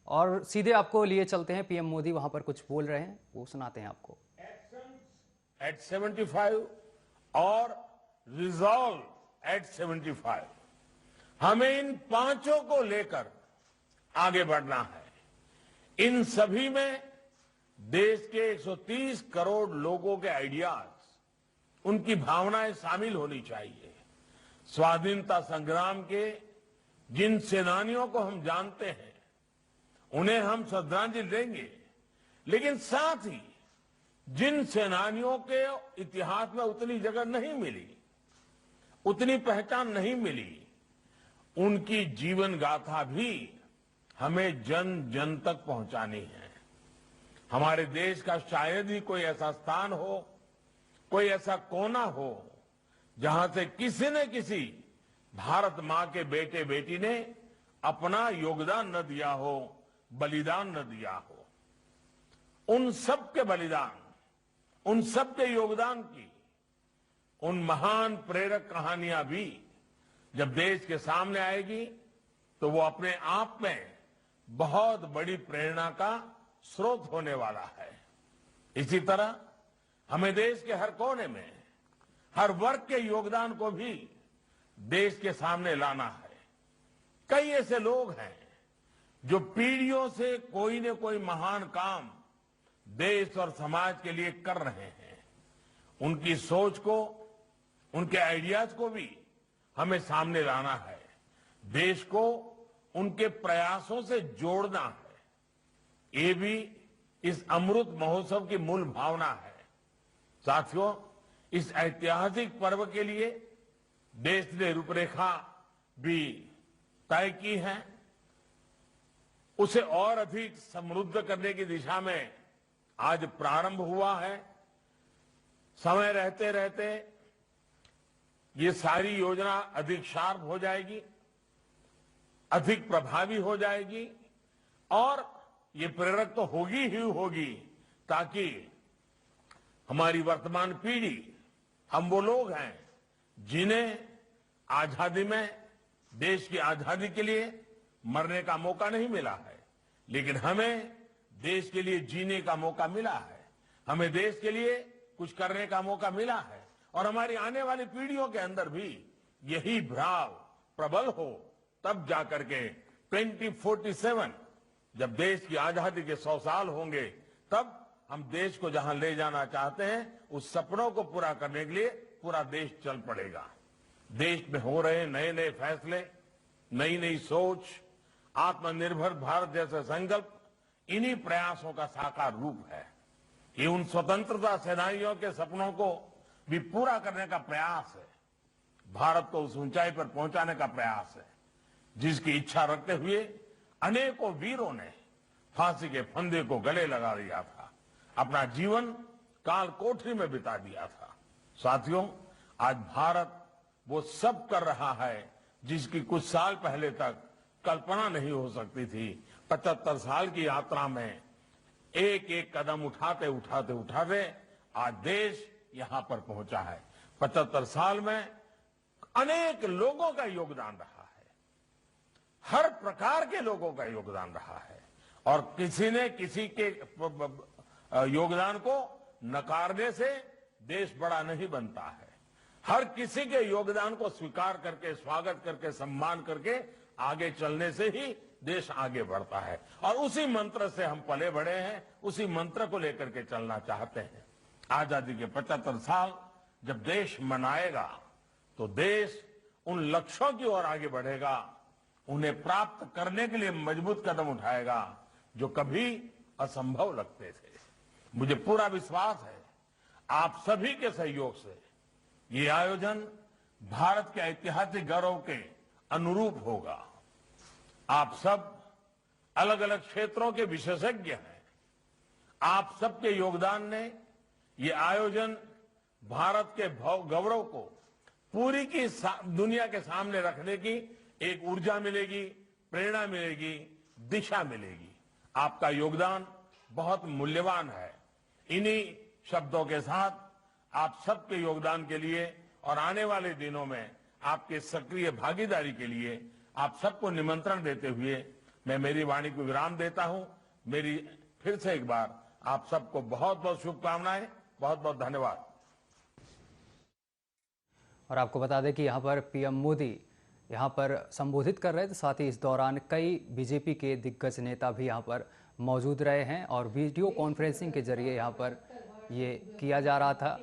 और सीधे आपको लिए चलते हैं, पीएम मोदी वहां पर कुछ बोल रहे हैं, वो सुनाते हैं आपको। At 75 और रिजॉल्व एट 75, हमें इन पांचों को लेकर आगे बढ़ना है। इन सभी में देश के 130 करोड़ लोगों के आइडियाज, उनकी भावनाएं शामिल होनी चाहिए। स्वाधीनता संग्राम के जिन सेनानियों को हम जानते हैं, उन्हें हम श्रद्धांजलि देंगे, लेकिन साथ ही जिन सेनानियों के इतिहास में उतनी जगह नहीं मिली, उतनी पहचान नहीं मिली, उनकी जीवन गाथा भी हमें जन जन तक पहुंचानी है। हमारे देश का शायद ही कोई ऐसा स्थान हो, कोई ऐसा कोना हो, जहां से किसी न किसी भारत मां के बेटे बेटी ने अपना योगदान न दिया हो, बलिदान न दिया हो। उन सब के बलिदान, उन सब के योगदान की उन महान प्रेरक कहानियां भी जब देश के सामने आएगी तो वो अपने आप में बहुत बड़ी प्रेरणा का स्रोत होने वाला है। इसी तरह हमें देश के हर कोने में, हर वर्ग के योगदान को भी देश के सामने लाना है। कई ऐसे लोग हैं जो पीढ़ियों से कोई न कोई महान काम देश और समाज के लिए कर रहे हैं। उनकी सोच को, उनके आइडियाज को भी हमें सामने लाना है। देश को उनके प्रयासों से जोड़ना है। ये भी इस अमृत महोत्सव की मूल भावना है। साथियों, इस ऐतिहासिक पर्व के लिए देश ने रूपरेखा भी तय की है। उसे और अधिक समृद्ध करने की दिशा में आज प्रारंभ हुआ है। समय रहते रहते ये सारी योजना अधिक शार्प हो जाएगी, अधिक प्रभावी हो जाएगी, और ये प्रेरक तो होगी ही होगी, ताकि हमारी वर्तमान पीढ़ी, हम वो लोग हैं जिन्हें आजादी में, देश की आजादी के लिए मरने का मौका नहीं मिला है, लेकिन हमें देश के लिए जीने का मौका मिला है। हमें देश के लिए कुछ करने का मौका मिला है, और हमारी आने वाली पीढ़ियों के अंदर भी यही भाव प्रबल हो, तब जाकर के 2047 जब देश की आजादी के 100 साल होंगे, तब हम देश को जहां ले जाना चाहते हैं, उस सपनों को पूरा करने के लिए पूरा देश चल पड़ेगा। देश में हो रहे नए नए फैसले, नई नई सोच, आत्मनिर्भर भारत जैसे संकल्प, इन्हीं प्रयासों का साकार रूप है। ये उन स्वतंत्रता सेनानियों के सपनों को भी पूरा करने का प्रयास है। भारत को उस ऊंचाई पर पहुंचाने का प्रयास है जिसकी इच्छा रखते हुए अनेकों वीरों ने फांसी के फंदे को गले लगा दिया था, अपना जीवन काल कोठरी में बिता दिया था। साथियों, आज भारत वो सब कर रहा है जिसकी कुछ साल पहले तक कल्पना नहीं हो सकती थी। 75 साल की यात्रा में एक एक कदम उठाते उठाते उठाते आज देश यहां पर पहुंचा है। 75 साल में अनेक लोगों का योगदान रहा है, हर प्रकार के लोगों का योगदान रहा है, और किसी ने किसी के योगदान को नकारने से देश बड़ा नहीं बनता है। हर किसी के योगदान को स्वीकार करके, स्वागत करके, सम्मान करके आगे चलने से ही देश आगे बढ़ता है। और उसी मंत्र से हम पले बढ़े हैं, उसी मंत्र को लेकर के चलना चाहते हैं। आजादी के 75 साल जब देश मनाएगा तो देश उन लक्ष्यों की ओर आगे बढ़ेगा, उन्हें प्राप्त करने के लिए मजबूत कदम उठाएगा जो कभी असंभव लगते थे। मुझे पूरा विश्वास है आप सभी के सहयोग से ये आयोजन भारत के ऐतिहासिक गौरव के अनुरूप होगा। आप सब अलग अलग क्षेत्रों के विशेषज्ञ हैं। आप सबके योगदान ने ये आयोजन भारत के गौरव को पूरी की दुनिया के सामने रखने की एक ऊर्जा मिलेगी, प्रेरणा मिलेगी, दिशा मिलेगी। आपका योगदान बहुत मूल्यवान है। इन्हीं शब्दों के साथ आप सबके योगदान के लिए और आने वाले दिनों में आपके सक्रिय भागीदारी के लिए आप सबको निमंत्रण देते हुए मैं मेरी वाणी को विराम देता हूं। मेरी फिर से एक बार आप सबको बहुत बहुत शुभकामनाएं, बहुत बहुत धन्यवाद। और आपको बता दें कि यहाँ पर पीएम मोदी यहाँ पर संबोधित कर रहे थे, साथ ही इस दौरान कई बीजेपी के दिग्गज नेता भी यहाँ पर मौजूद रहे हैं और वीडियो कॉन्फ्रेंसिंग के जरिए यहाँ पर ये किया जा रहा था।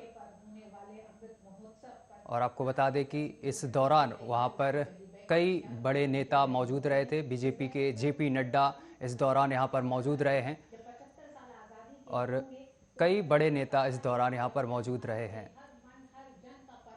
और आपको बता दें कि इस दौरान वहाँ पर कई बड़े नेता मौजूद रहे थे। बीजेपी के जेपी नड्डा इस दौरान यहाँ पर मौजूद रहे हैं और कई बड़े नेता इस दौरान यहाँ पर मौजूद रहे हैं।